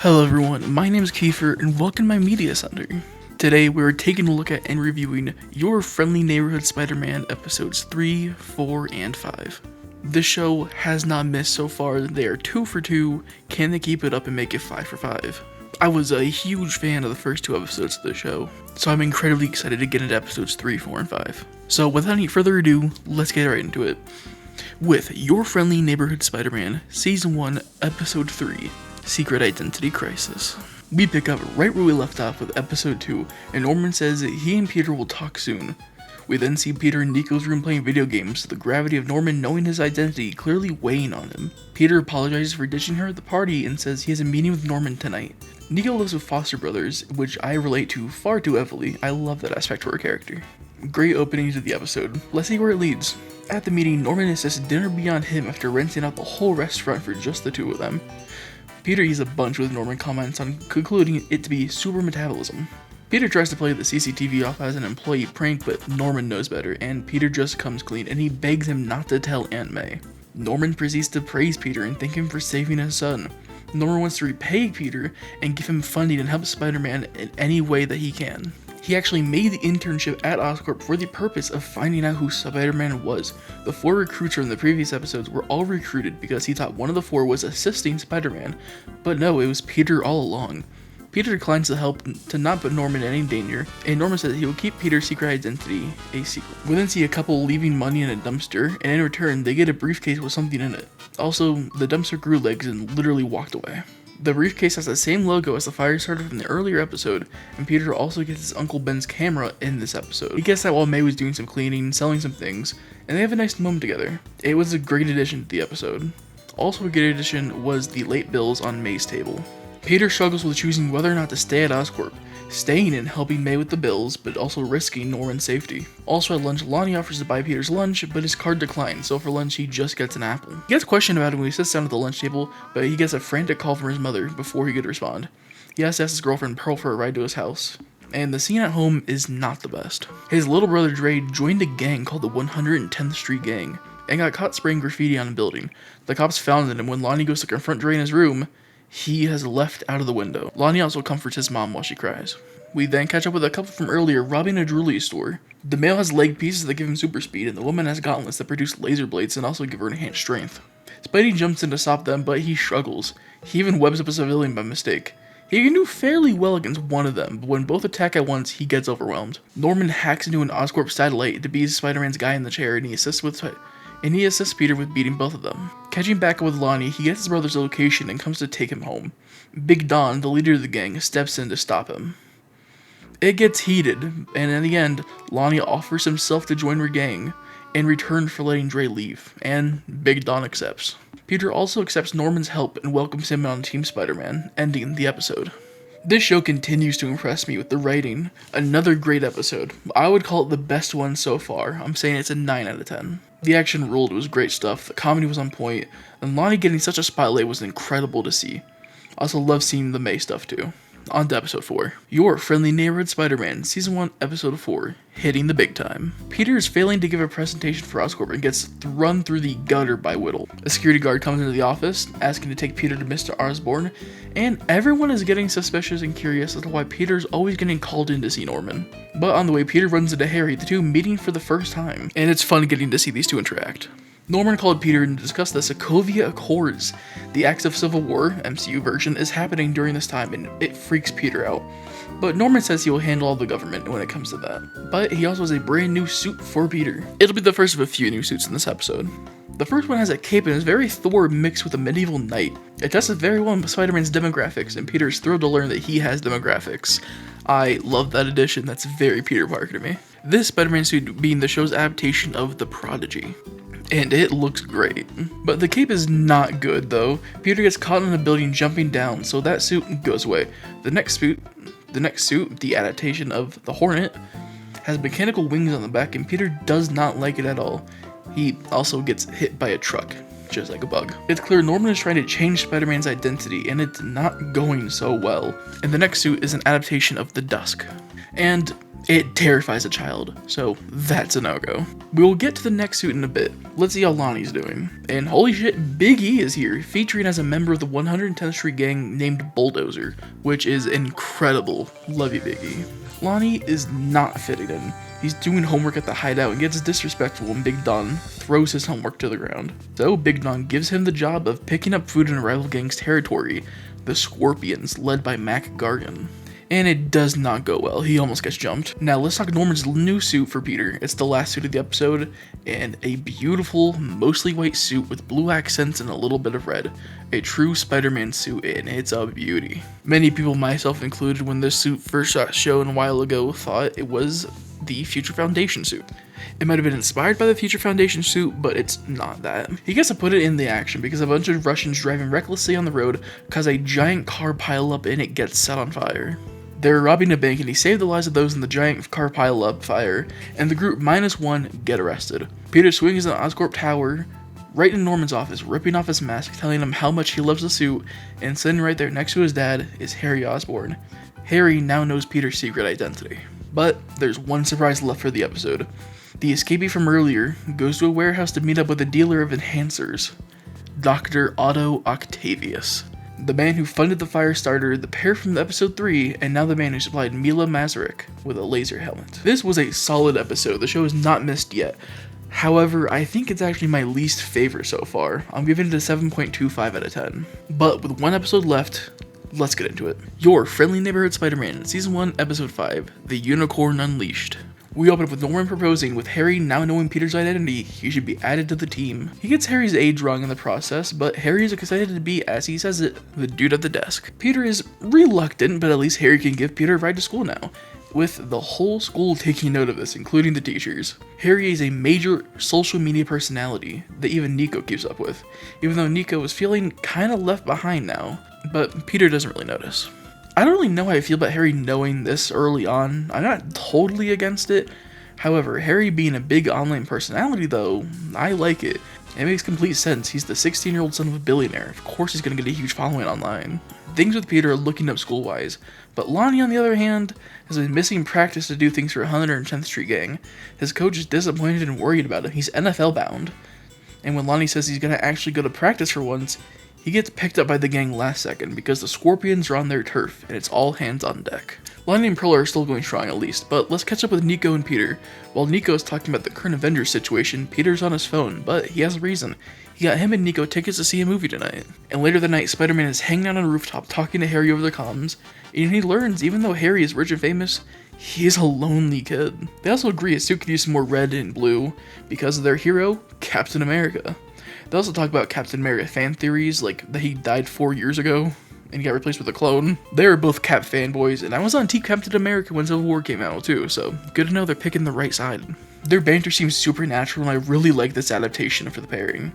Hello everyone, my name is Kiefer and welcome to my media center. Today we're taking a look at and reviewing Your Friendly Neighborhood Spider-Man episodes 3, 4, and 5. This show has not missed so far. They are 2 for 2. Can they keep it up and make it 5 for 5? I was a huge fan of the first 2 episodes of the show, so I'm incredibly excited to get into episodes 3, 4, and 5. So without any further ado, let's get right into it. With Your Friendly Neighborhood Spider-Man Season 1, Episode 3, Secret Identity Crisis. We pick up right where we left off with episode 2, and Norman says that he and Peter will talk soon. We then see Peter in Nico's room playing video games, the gravity of Norman knowing his identity clearly weighing on him. Peter apologizes for ditching her at the party and says he has a meeting with Norman tonight. Nico lives with foster brothers, which I relate to far too heavily. I love that aspect to her character. Great opening to the episode. Let's see where it leads. At the meeting, Norman insists dinner be on him after renting out the whole restaurant for just the 2 of them. Peter eats a bunch with Norman comments on concluding it to be super metabolism. Peter tries to play the CCTV off as an employee prank, but Norman knows better, and Peter just comes clean and he begs him not to tell Aunt May. Norman proceeds to praise Peter and thank him for saving his son. Norman wants to repay Peter and give him funding and help Spider-Man in any way that he can. He actually made the internship at Oscorp for the purpose of finding out who Spider-Man was. The 4 recruits from the previous episodes were all recruited because he thought one of the 4 was assisting Spider-Man, but no, it was Peter all along. Peter declines the help to not put Norman in any danger, and Norman says he will keep Peter's secret identity a secret. We then see a couple leaving money in a dumpster, and in return, they get a briefcase with something in it. Also, the dumpster grew legs and literally walked away. The briefcase has the same logo as the fire starter from the earlier episode, and Peter also gets his Uncle Ben's camera in this episode. He gets that while May was doing some cleaning, selling some things, and they have a nice moment together. It was a great addition to the episode. Also a good addition was the late bills on May's table. Peter struggles with choosing whether or not to stay at Oscorp, staying and helping May with the bills, but also risking Norman's safety. Also at lunch, Lonnie offers to buy Peter's lunch, but his card declines, so for lunch he just gets an apple. He gets questioned about it when he sits down at the lunch table, but he gets a frantic call from his mother before he could respond. He has to ask his girlfriend Pearl for a ride to his house. And the scene at home is not the best. His little brother Dre joined a gang called the 110th Street Gang, and got caught spraying graffiti on a building. The cops found it, and when Lonnie goes to confront Dre in his room, he has left out of the window. Lonnie also comforts his mom while she cries. We then catch up with a couple from earlier robbing a jewelry store. The male has leg pieces that give him super speed, and the woman has gauntlets that produce laser blades and also give her enhanced strength. Spidey jumps in to stop them, but he struggles. He even webs up a civilian by mistake. He can do fairly well against one of them, but when both attack at once, he gets overwhelmed. Norman hacks into an Oscorp satellite to be Spider-Man's guy in the chair, and he assists Peter with beating both of them. Catching back up with Lonnie, he gets his brother's location and comes to take him home. Big Don, the leader of the gang, steps in to stop him. It gets heated, and in the end, Lonnie offers himself to join her gang in return for letting Dre leave, and Big Don accepts. Peter also accepts Norman's help and welcomes him on Team Spider-Man, ending the episode. This show continues to impress me with the writing. Another great episode. I would call it the best one so far. I'm saying it's a 9 out of 10. The action ruled, it was great stuff, the comedy was on point, and Lonnie getting such a spotlight was incredible to see. I also love seeing the May stuff too. On to episode 4. Your Friendly Neighborhood Spider-Man, Season 1, Episode 4, Hitting the Big Time. Peter is failing to give a presentation for Oscorp and gets run through the gutter by Whittle. A security guard comes into the office, asking to take Peter to Mr. Osborn, and everyone is getting suspicious and curious as to why Peter's always getting called in to see Norman. But on the way, Peter runs into Harry, the 2 meeting for the first time, and it's fun getting to see these 2 interact. Norman called Peter to discuss the Sokovia Accords. The Acts of Civil War, MCU version, is happening during this time and it freaks Peter out. But Norman says he will handle all the government when it comes to that. But he also has a brand new suit for Peter. It'll be the first of a few new suits in this episode. The first one has a cape and is very Thor mixed with a medieval knight. It tests very well in Spider-Man's demographics, and Peter is thrilled to learn that he has demographics. I love that addition, that's very Peter Parker to me. This Spider-Man suit being the show's adaptation of The Prodigy. And it looks great. But the cape is not good though. Peter gets caught in a building jumping down, so that suit goes away. The next suit, the adaptation of the Hornet, has mechanical wings on the back and Peter does not like it at all. He also gets hit by a truck, just like a bug. It's clear Norman is trying to change Spider-Man's identity and it's not going so well. And the next suit is an adaptation of The Dusk. And It terrifies a child, so that's a no-go. We will get to the next suit in a bit. Let's see how Lonnie's doing. And holy shit, Big E is here, featuring as a member of the 110th Street Gang named Bulldozer, which is incredible. Love you, Big E. Lonnie is not fitting in. He's doing homework at the hideout and gets disrespectful when Big Don throws his homework to the ground. So Big Don gives him the job of picking up food in a rival gang's territory, the Scorpions, led by Mac Gargan. And it does not go well. He almost gets jumped. Now let's talk Norman's new suit for Peter. It's the last suit of the episode, and a beautiful, mostly white suit with blue accents and a little bit of red. A true Spider-Man suit, and it's a beauty. Many people, myself included, when this suit first got shown a while ago, thought it was the Future Foundation suit. It might have been inspired by the Future Foundation suit, but it's not that. He gets to put it in the action because a bunch of Russians driving recklessly on the road cause a giant car pileup and it gets set on fire. They're robbing a bank and he saved the lives of those in the giant car pileup fire, and the group -1 get arrested. Peter swings an Oscorp tower right in Norman's office, ripping off his mask, telling him how much he loves the suit, and sitting right there next to his dad is Harry Osborn. Harry now knows Peter's secret identity. But there's one surprise left for the episode. The escapee from earlier goes to a warehouse to meet up with a dealer of enhancers, Dr. Otto Octavius. The man who funded the fire starter, the pair from episode 3, and now the man who supplied Mila Masaryk with a laser helmet. This was a solid episode. The show has not missed yet. However, I think it's actually my least favorite so far. I'm giving it a 7.25 out of 10. But with one episode left, let's get into it. Your Friendly Neighborhood Spider-Man, Season 1, Episode 5, The Unicorn Unleashed. We open up with Norman proposing, with Harry now knowing Peter's identity, he should be added to the team. He gets Harry's age wrong in the process, but Harry is excited to be, as he says it, the dude at the desk. Peter is reluctant, but at least Harry can give Peter a ride to school now, with the whole school taking note of this, including the teachers. Harry is a major social media personality that even Nico keeps up with, even though Nico is feeling kinda left behind now, but Peter doesn't really notice. I don't really know how I feel about Harry knowing this early on. I'm not totally against it. However, Harry being a big online personality though, I like it. It makes complete sense. He's the 16-year-old son of a billionaire. Of course he's gonna get a huge following online. Things with Peter are looking up school-wise, but Lonnie on the other hand has been missing practice to do things for 110th Street Gang. His coach is disappointed and worried about it. He's NFL bound. And when Lonnie says he's gonna actually go to practice for once, he gets picked up by the gang last second because the Scorpions are on their turf and it's all hands on deck. Lonnie and Pearl are still going strong at least, but let's catch up with Nico and Peter. While Nico is talking about the current Avengers situation, Peter's on his phone, but he has a reason. He got him and Nico tickets to see a movie tonight. And later that night, Spider-Man is hanging out on a rooftop talking to Harry over the comms, and he learns even though Harry is rich and famous, he is a lonely kid. They also agree his suit could use some more red and blue because of their hero, Captain America. They also talk about Captain America fan theories, like that he died 4 years ago and he got replaced with a clone. They are both Cap fanboys, and I was on Team Captain America when Civil War came out too, so good to know they're picking the right side. Their banter seems supernatural, and I really like this adaptation for the pairing.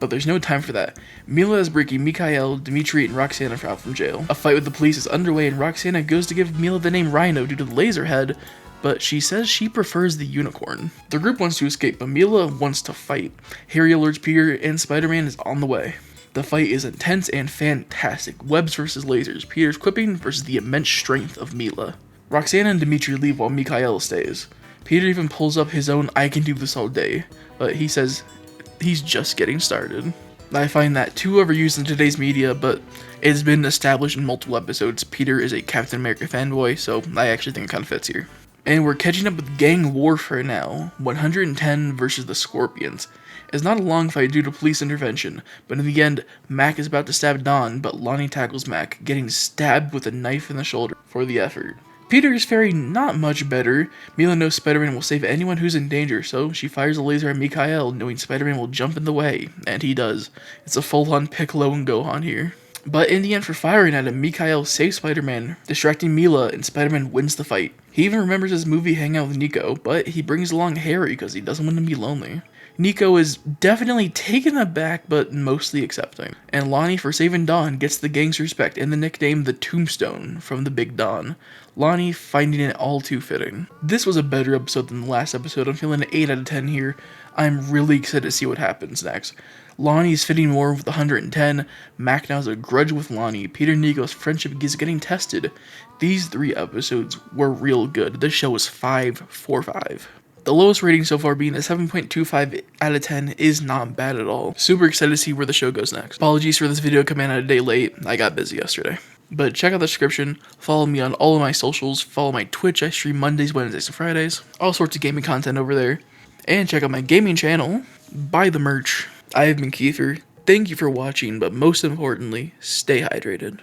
But there's no time for that. Mila is breaking Mikhail, Dimitri, and Roxana out from jail. A fight with the police is underway, and Roxana goes to give Mila the name Rhino due to the laser head, but she says she prefers the unicorn. The group wants to escape, but Mila wants to fight. Harry alerts Peter, and Spider-Man is on the way. The fight is intense and fantastic. Webs versus lasers, Peter's quipping versus the immense strength of Mila. Roxana and Dimitri leave while Mikhail stays. Peter even pulls up his own I can do this all day, but he says he's just getting started. I find that too overused in today's media, but it's been established in multiple episodes. Peter is a Captain America fanboy, so I actually think it kind of fits here. And we're catching up with gang warfare now. 110 versus the Scorpions. It's not a long fight due to police intervention, but in the end, Mac is about to stab Don, but Lonnie tackles Mac, getting stabbed with a knife in the shoulder for the effort. Peter is faring not much better. Mila knows Spider-Man will save anyone who's in danger, so she fires a laser at Mikhail, knowing Spider-Man will jump in the way, and he does. It's a full-on Piccolo and Gohan here. But in the end, for firing at him, Mikhail saves Spider-Man, distracting Mila, and Spider-Man wins the fight. He even remembers his movie hangout with Nico, but he brings along Harry because he doesn't want him to be lonely. Nico is definitely taken aback, but mostly accepting. And Lonnie, for saving Don, gets the gang's respect and the nickname The Tombstone from the Big Don. Lonnie finding it all too fitting. This was a better episode than the last episode. I'm feeling an 8 out of 10 here. I'm really excited to see what happens next. Lonnie's fitting more with 110, Mac now has a grudge with Lonnie, Peter Nico's friendship is getting tested. These 3 episodes were real good. This show was 5/5. The lowest rating so far being a 7.25 out of 10 is not bad at all. Super excited to see where the show goes next. Apologies for this video coming out a day late, I got busy yesterday. But check out the description, follow me on all of my socials, follow my Twitch, I stream Mondays, Wednesdays, and Fridays. All sorts of gaming content over there. And check out my gaming channel, buy the merch. I have been Kiefer, thank you for watching, but most importantly, stay hydrated.